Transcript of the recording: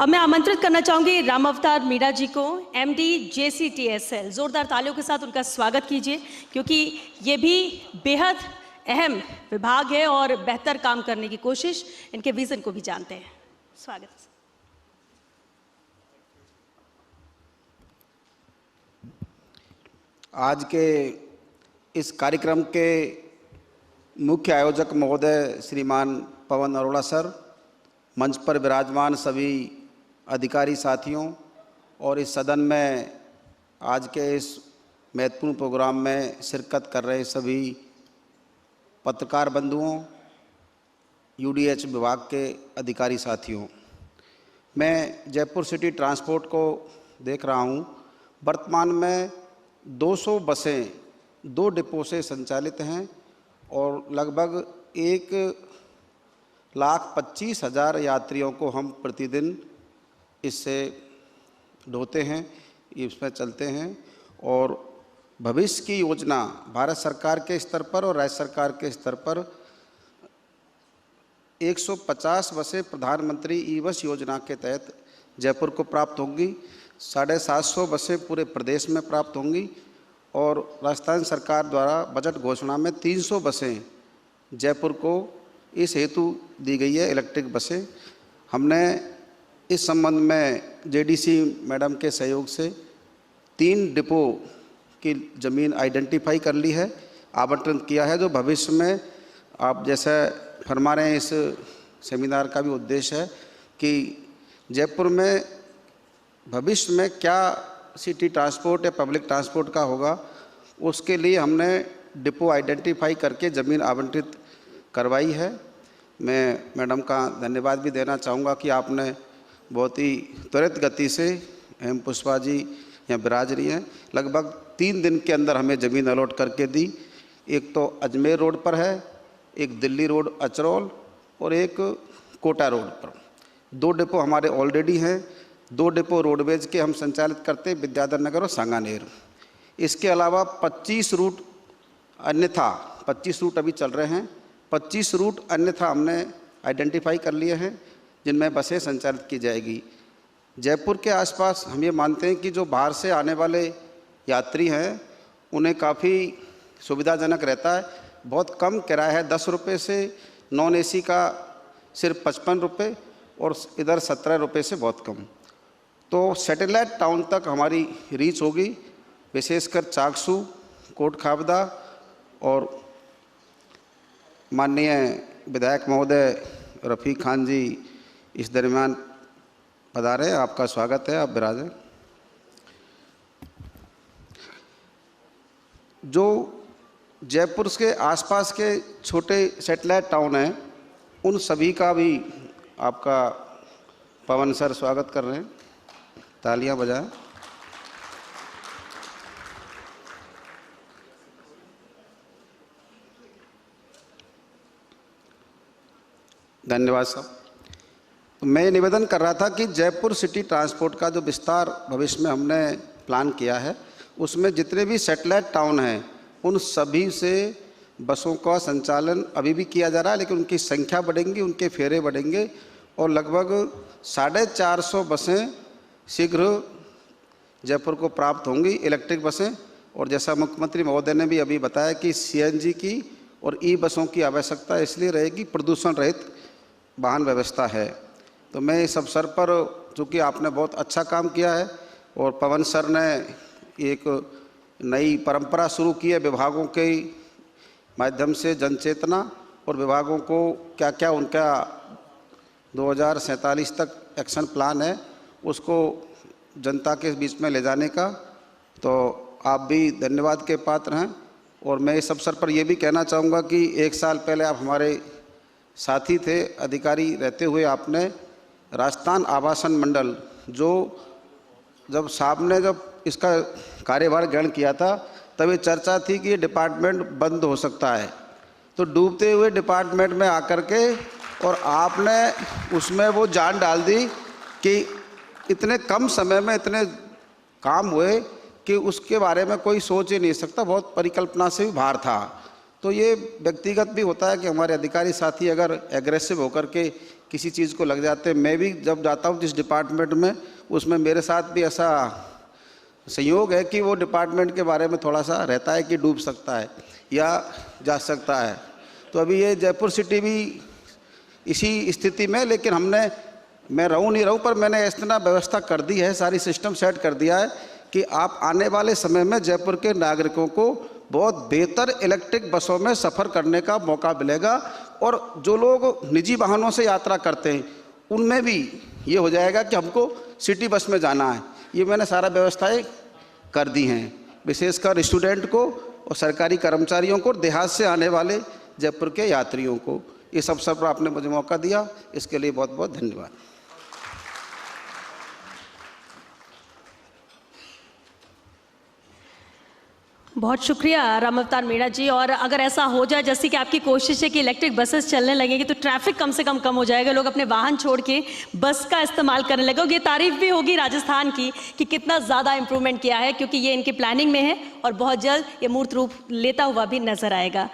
अब मैं आमंत्रित करना चाहूंगी राम अवतार मीणा जी को, एमडी JCTSL। जोरदार तालियों के साथ उनका स्वागत कीजिए, क्योंकि ये भी बेहद अहम विभाग है और बेहतर काम करने की कोशिश, इनके विजन को भी जानते हैं। स्वागत। आज के इस कार्यक्रम के मुख्य आयोजक महोदय श्रीमान पवन अरोड़ा सर, मंच पर विराजमान सभी अधिकारी साथियों और इस सदन में आज के इस महत्वपूर्ण प्रोग्राम में शिरकत कर रहे सभी पत्रकार बंधुओं, UDH विभाग के अधिकारी साथियों, मैं जयपुर सिटी ट्रांसपोर्ट को देख रहा हूँ। वर्तमान में 200 बसें 2 डिपो से संचालित हैं और लगभग 1,25,000 यात्रियों को हम प्रतिदिन इससे ढोते हैं, इसमें चलते हैं। और भविष्य की योजना भारत सरकार के स्तर पर और राज्य सरकार के स्तर पर 150 बसें प्रधानमंत्री ई-बस योजना के तहत जयपुर को प्राप्त होंगी, 750 बसें पूरे प्रदेश में प्राप्त होंगी और राजस्थान सरकार द्वारा बजट घोषणा में 300 बसें जयपुर को इस हेतु दी गई है, इलेक्ट्रिक बसें। हमने इस संबंध में JDC मैडम के सहयोग से 3 डिपो की ज़मीन आइडेंटिफाई कर ली है, आवंटित किया है, जो भविष्य में आप जैसे फरमा रहे हैं, इस सेमिनार का भी उद्देश्य है कि जयपुर में भविष्य में क्या सिटी ट्रांसपोर्ट या पब्लिक ट्रांसपोर्ट का होगा, उसके लिए हमने डिपो आइडेंटिफाई करके ज़मीन आवंटित करवाई है। मैं मैडम का धन्यवाद भी देना चाहूँगा कि आपने बहुत ही त्वरित गति से, एम पुष्पा जी यहाँ विराज रही हैं, लगभग 3 दिन के अंदर हमें ज़मीन अलॉट करके दी। एक तो अजमेर रोड पर है, एक दिल्ली रोड अचरौल और एक कोटा रोड पर। 2 डिपो हमारे ऑलरेडी हैं, 2 डिपो रोडवेज के हम संचालित करते हैं, विद्याधर नगर और सांगानेर। इसके अलावा 25 रूट अन्यथा 25 रूट अभी चल रहे हैं, 25 रूट अन्यथा हमने आइडेंटिफाई कर लिए हैं जिनमें बसें संचालित की जाएगी। जयपुर के आसपास हम ये मानते हैं कि जो बाहर से आने वाले यात्री हैं उन्हें काफ़ी सुविधाजनक रहता है। बहुत कम किराया है, 10 रुपये से नॉन AC का सिर्फ 55 रुपये और इधर 17 रुपये से बहुत कम। तो सैटेलाइट टाउन तक हमारी रीच होगी, विशेषकर चाकसू, कोटखापदा और माननीय विधायक महोदय रफ़ीक खान जी इस दरमियान पधारे, आपका स्वागत है, आप विराजें। जो जयपुर के आसपास के छोटे सैटेलाइट टाउन हैं उन सभी का भी आपका पवन सर स्वागत कर रहे हैं, तालियां बजाएं। धन्यवाद साहब। मैं निवेदन कर रहा था कि जयपुर सिटी ट्रांसपोर्ट का जो विस्तार भविष्य में हमने प्लान किया है, उसमें जितने भी सैटेलाइट टाउन हैं उन सभी से बसों का संचालन अभी भी किया जा रहा है, लेकिन उनकी संख्या बढ़ेंगी, उनके फेरे बढ़ेंगे और लगभग 450 बसें शीघ्र जयपुर को प्राप्त होंगी, इलेक्ट्रिक बसें। और जैसा मुख्यमंत्री महोदय ने भी अभी बताया कि CNG की और ई-बसों की आवश्यकता इसलिए रहेगी, प्रदूषण रहित वाहन व्यवस्था है। तो मैं इस अवसर पर, चूँकि आपने बहुत अच्छा काम किया है और पवन सर ने एक नई परंपरा शुरू की है विभागों के माध्यम से जनचेतना, और विभागों को क्या क्या उनका 2047 तक एक्शन प्लान है उसको जनता के बीच में ले जाने का। तो आप भी धन्यवाद के पात्र हैं। और मैं इस अवसर पर यह भी कहना चाहूँगा कि 1 साल पहले आप हमारे साथी थे, अधिकारी रहते हुए आपने राजस्थान आवासन मंडल, जो जब साहब ने जब इसका कार्यभार ग्रहण किया था तब ये चर्चा थी कि ये डिपार्टमेंट बंद हो सकता है, तो डूबते हुए डिपार्टमेंट में आकर के और आपने उसमें वो जान डाल दी कि इतने कम समय में इतने काम हुए कि उसके बारे में कोई सोच ही नहीं सकता, बहुत परिकल्पना से भी बाहर था। तो ये व्यक्तिगत भी होता है कि हमारे अधिकारी साथी अगर एग्रेसिव होकर के किसी चीज़ को लग जाते हैं। मैं भी जब जाता हूँ जिस डिपार्टमेंट में, उसमें मेरे साथ भी ऐसा संयोग है कि वो डिपार्टमेंट के बारे में थोड़ा सा रहता है कि डूब सकता है या जा सकता है। तो अभी ये जयपुर सिटी भी इसी स्थिति में, लेकिन मैं रहूँ नहीं रहूँ पर मैंने इतना व्यवस्था कर दी है, सारी सिस्टम सेट कर दिया है कि आप आने वाले समय में जयपुर के नागरिकों को बहुत बेहतर इलेक्ट्रिक बसों में सफ़र करने का मौका मिलेगा। और जो लोग निजी वाहनों से यात्रा करते हैं उनमें भी ये हो जाएगा कि हमको सिटी बस में जाना है। ये मैंने सारा व्यवस्थाएं कर दी हैं, विशेषकर स्टूडेंट को और सरकारी कर्मचारियों को, देहात से आने वाले जयपुर के यात्रियों को। इस अवसर पर आपने मुझे मौका दिया, इसके लिए बहुत बहुत धन्यवाद। बहुत शुक्रिया राम अवतार मीणा जी। और अगर ऐसा हो जाए जैसे कि आपकी कोशिश है कि इलेक्ट्रिक बसेस चलने लगेगी तो ट्रैफिक कम से कम हो जाएगा, लोग अपने वाहन छोड़ के बस का इस्तेमाल करने लगेंगे। ये तारीफ भी होगी राजस्थान की कि कितना ज़्यादा इम्प्रूवमेंट किया है, क्योंकि ये इनकी प्लानिंग में है और बहुत जल्द ये मूर्त रूप लेता हुआ भी नजर आएगा।